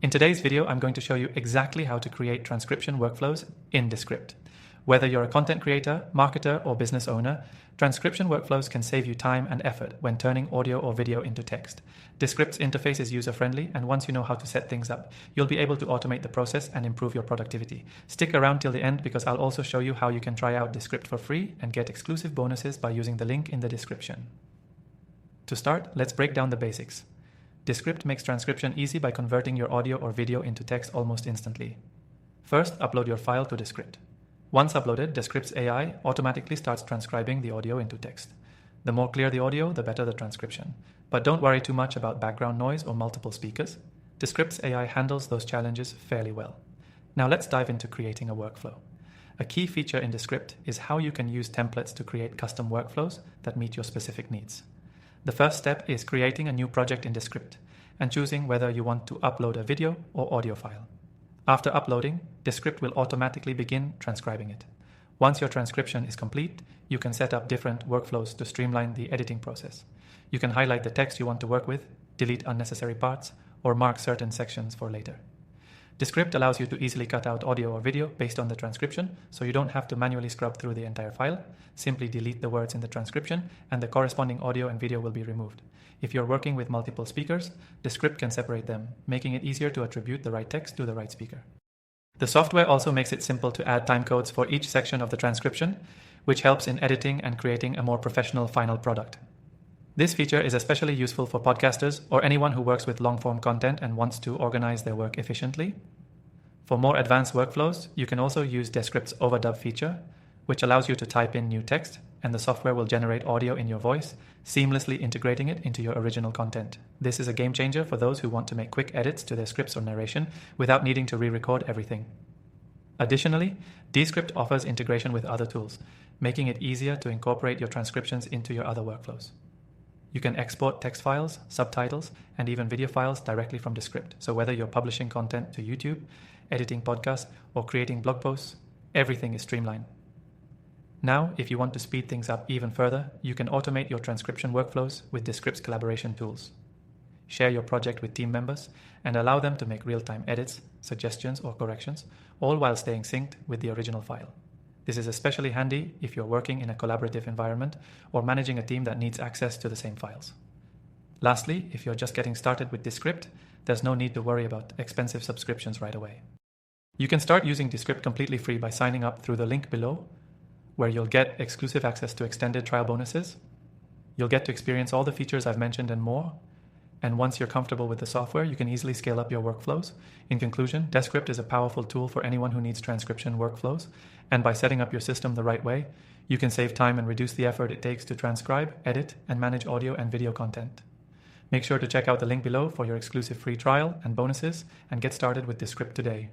In today's video, I'm going to show you exactly how to create transcription workflows in Descript. Whether you're a content creator, marketer, or business owner, transcription workflows can save you time and effort when turning audio or video into text. Descript's interface is user-friendly, and once you know how to set things up, you'll be able to automate the process and improve your productivity. Stick around till the end because I'll also show you how you can try out Descript for free and get exclusive bonuses by using the link in the description. To start, let's break down the basics. Descript makes transcription easy by converting your audio or video into text almost instantly. First, upload your file to Descript. Once uploaded, Descript's AI automatically starts transcribing the audio into text. The more clear the audio, the better the transcription. But don't worry too much about background noise or multiple speakers. Descript's AI handles those challenges fairly well. Now let's dive into creating a workflow. A key feature in Descript is how you can use templates to create custom workflows that meet your specific needs. The first step is creating a new project in Descript and choosing whether you want to upload a video or audio file. After uploading, Descript will automatically begin transcribing it. Once your transcription is complete, you can set up different workflows to streamline the editing process. You can highlight the text you want to work with, delete unnecessary parts, or mark certain sections for later. Descript allows you to easily cut out audio or video based on the transcription, so you don't have to manually scrub through the entire file. Simply delete the words in the transcription, and the corresponding audio and video will be removed. If you're working with multiple speakers, Descript can separate them, making it easier to attribute the right text to the right speaker. The software also makes it simple to add timecodes for each section of the transcription, which helps in editing and creating a more professional final product. This feature is especially useful for podcasters or anyone who works with long-form content and wants to organize their work efficiently. For more advanced workflows, you can also use Descript's overdub feature, which allows you to type in new text, and the software will generate audio in your voice, seamlessly integrating it into your original content. This is a game changer for those who want to make quick edits to their scripts or narration without needing to re-record everything. Additionally, Descript offers integration with other tools, making it easier to incorporate your transcriptions into your other workflows. You can export text files, subtitles, and even video files directly from Descript. So whether you're publishing content to YouTube, editing podcasts, or creating blog posts, everything is streamlined. Now, if you want to speed things up even further, you can automate your transcription workflows with Descript's collaboration tools. Share your project with team members and allow them to make real-time edits, suggestions, or corrections, all while staying synced with the original file. This is especially handy if you're working in a collaborative environment or managing a team that needs access to the same files. Lastly, if you're just getting started with Descript, there's no need to worry about expensive subscriptions right away. You can start using Descript completely free by signing up through the link below, where you'll get exclusive access to extended trial bonuses. You'll get to experience all the features I've mentioned and more. And once you're comfortable with the software, you can easily scale up your workflows. In conclusion, Descript is a powerful tool for anyone who needs transcription workflows. And by setting up your system the right way, you can save time and reduce the effort it takes to transcribe, edit, and manage audio and video content. Make sure to check out the link below for your exclusive free trial and bonuses, and get started with Descript today.